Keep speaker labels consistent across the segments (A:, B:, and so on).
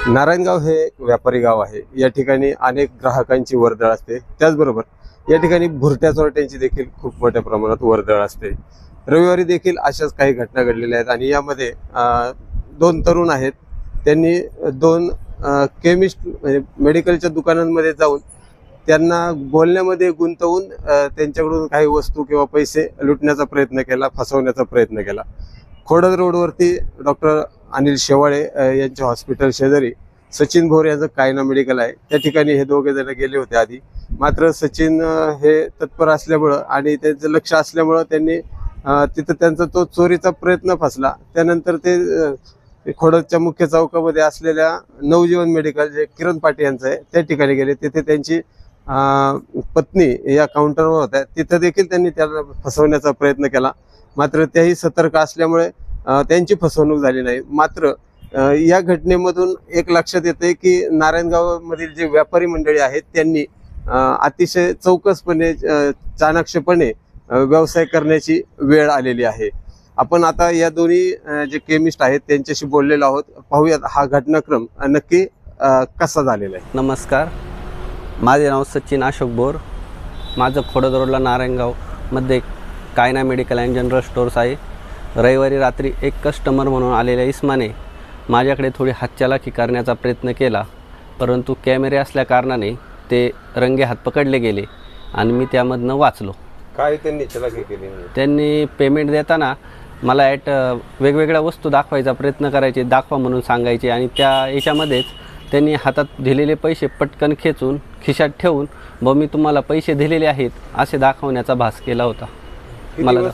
A: नारायणगाव हे एक व्यापारी गाव आहे। या ठिकाणी अनेक ग्राहकांची वर्दळ असते। त्याचबरोबर या ठिकाणी भुरट्या चोरट्यांची देखील खूप मोठ्या प्रमाणात वर्दळ असते। रविवारी देखील अशाच काही घटना घडलेल्या आहेत आणि यामध्ये दोन तरुण आहेत। त्यांनी दोन केमिस्ट म्हणजे मेडिकलच्या दुकानांमध्ये जाऊन त्यांना बोलण्यामध्ये गुंतवून त्यांच्याकडून काही वस्तू किंवा पैसे लुटण्याचा प्रयत्न केला, फसवण्याचा प्रयत्न केला। खोडद रोडवरती डॉक्टर अनिल शेवाळे यांच्या हॉस्पिटल शेजारी सचिन भोर यांचं कायना मेडिकल आहे। त्या ठिकाणी हे दोघे जण गेले होते आधी, मात्र सचिन हे तत्पर असल्यामुळं आणि त्यांचं लक्ष असल्यामुळं त्यांनी तिथं त्यांचा तो चोरीचा प्रयत्न फसला। त्यानंतर ते खोडदच्या मुख्य चौकामध्ये असलेल्या नवजीवन मेडिकल जे किरण पाटील यांचं आहे त्या ठिकाणी गेले। तिथे त्यांची पत्नी या काउंटरवर होत्या, तिथं देखील त्यांनी त्याला फसवण्याचा प्रयत्न केला, मात्र त्याही सतर्क असल्यामुळे त्यांची फसवणूक झाली नाही। मात्र या घटनेमधून एक लक्षात येते की नारायणगावमधील जे व्यापारी मंडळी आहेत त्यांनी अतिशय चौकसपणे चाणाक्षपणे व्यवसाय करण्याची वेळ आलेली आहे। आपण आता या दोन्ही जे केमिस्ट आहेत त्यांच्याशी बोललेलो आहोत। पाहूयात हा घटनाक्रम नक्की कसा झालेला आहे।
B: नमस्कार, माझे नाव सचिन अशोक बोर। माझं खोडद रोडला नारायणगावमध्ये कायना मेडिकल अँड जनरल स्टोर्स आहे। रविवारी रात्री एक कस्टमर म्हणून आलेल्या इस्माने माझ्याकडे थोडी हातचलाखी करण्याचा प्रयत्न केला, परंतु कॅमेरे असल्या कारणाने ते रंगे हात पकडले गेले आणि मी त्यामधनं वाचलो।
A: काय त्यांनी चलाखी केली?
B: त्यांनी पेमेंट देताना मला वेगवेगळ्या वस्तू दाखवायचा प्रयत्न करायचे, दाखवा म्हणून सांगायचे आणि त्या याच्यामध्येच त्यांनी हातात दिलेले पैसे पटकन खेचून खिशात ठेवून मी तुम्हाला पैसे दिलेले आहेत असे दाखवण्याचा भास केला होता। मला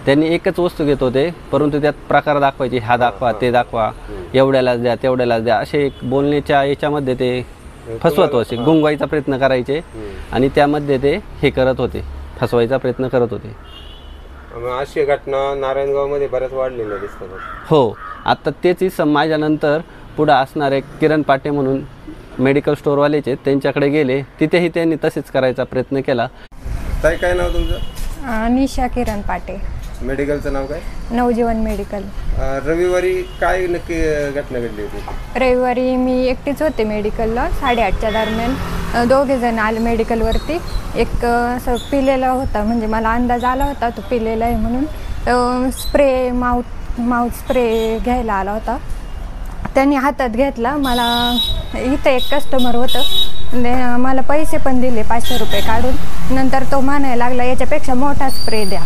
B: त्यांनी एकच वस्तू घेत होते, परंतु त्यात प्रकार दाखवायचे, हा दाखवा, ते दाखवा, एवढ्यालाच द्या, तेवढ्यालाच द्या, असे बोलण्याच्या याच्यामध्ये ते फसवत होते, गुंगवायचा प्रयत्न करायचे आणि त्यामध्ये ते हे करत होते, फसवायचा प्रयत्न करत होते।
A: अशी घटना नारायणगावमध्ये बऱ्याच वाढलेल्या दिसतात।
B: हो, आता तेच इसम माझ्यानंतर पुढे असणारे किरण पाटे म्हणून मेडिकल स्टोअरवालेचे त्यांच्याकडे गेले, तिथेही त्यांनी तसेच करायचा प्रयत्न केला।
A: काय नाव तुमचं?
C: निशा किरण पाटे।
A: मेडिकलचं नाव काय?
C: नवजीवन मेडिकल।
A: रविवारी काय नक्की घटना घडली होती?
C: रविवारी मी एकटीच होते मेडिकलला। 8:30च्या दरम्यान दोघे जण आले मेडिकलवरती। एक असं पिलेला होता, म्हणजे मला अंदाज आला होता तो पिलेला आहे म्हणून। स्प्रे माउथ स्प्रे घ्यायला आला होता, त्यांनी हातात घेतला। मला इथं एक कस्टमर होतं, मला पैसे पण दिले 500 रुपये काढून। नंतर तो म्हणायला लागला याच्यापेक्षा मोठा स्प्रे द्या।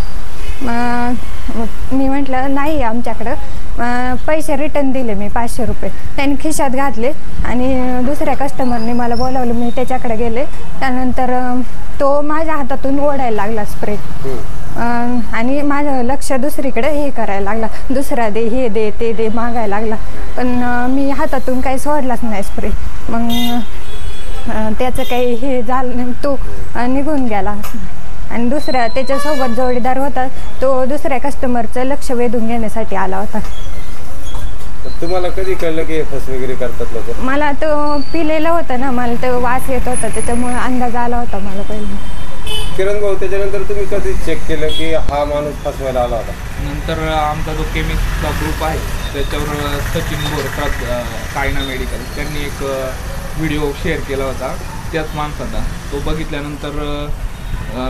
C: मी म्हटलं नाही आमच्याकडं। पैसे रिटर्न दिले मी 500 रुपये, त्यांनी खिशात घातले आणि दुसऱ्या कस्टमरने मला बोलावलं, मी त्याच्याकडे गेले। त्यानंतर तो माझ्या हातातून ओढायला लागला स्प्रे आणि माझं लक्ष दुसरीकडे हे करायला लागला, दुसरा दे, हे दे, ते दे मागायला लागला, पण मी हातातून काही सोडलाच नाही स्प्रे। मग त्याचं काही हे झालं नाही, तो निघून गेला आणि दुसऱ्या त्याच्यासोबत जोडीदार होता, तो दुसऱ्या कस्टमरचं लक्ष वेधून घेण्यासाठी आला होता।
A: तुम्हाला कधी कळलं की फसवेगिरी करतात लोक?
C: मला तो पिलेला होता ना, मला तो वास येत होता, त्याच्यामुळे अंदाज आला होता मला पहिले।
A: किरण भाऊ, त्याच्यानंतर तुम्ही कधी चेक केलं की हा माणूस फसवायला आला होता?
D: नंतर आमचा जो केमिस्टचा ग्रुप आहे त्याच्यावर सचिन भोर कायना मेडिकल त्यांनी एक व्हिडिओ शेअर केला होता त्याच माणसाचा। तो बघितल्यानंतर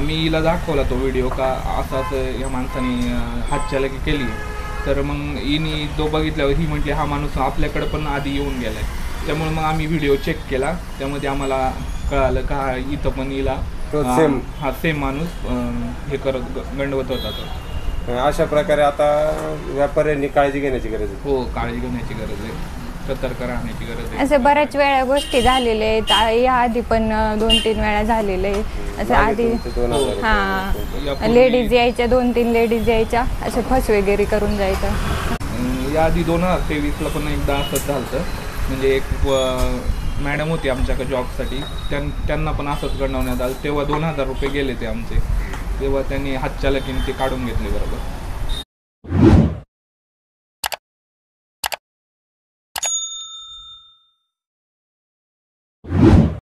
D: मी हिला दाखवला तो व्हिडिओ का असं या माणसाने हातचलाखी केली। तर मग हिने तो बघितल्यावर ही म्हटली हा माणूस आपल्याकडे पण आधी येऊन गेला आहे। त्यामुळे मग आम्ही व्हिडिओ चेक केला, त्यामध्ये आम्हाला कळालं का इथं पण हिला सेम माणूस हे करत गंडवत होता। तो
A: अशा प्रकारे आता व्यापाऱ्यांनी काळजी घेण्याची गरज आहे।
D: हो, काळजी घेण्याची गरज आहे, सतर्क राहण्याची गरज आहे।
C: असे बऱ्याच वेळा गोष्टी झालेल्या आहेत, या आधी पण 2-3 वेळा झालेलं आहे असं। आधी हां, लेडीज यायच्या, 2-3 लेडीज यायच्या, असे फसवेगिरी करून जायचं।
D: या आधी 2023ला पण एकदा असंच झालं, म्हणजे एक मॅडम होती आमच्याकडे जॉबसाठी, त्यांना पण असंच गंडवण्यात आलं। तेव्हा 2000 रुपये गेले ते आमचे, तेव्हा त्यांनी हातचलाखीने ते काढून घेतले बरोबर।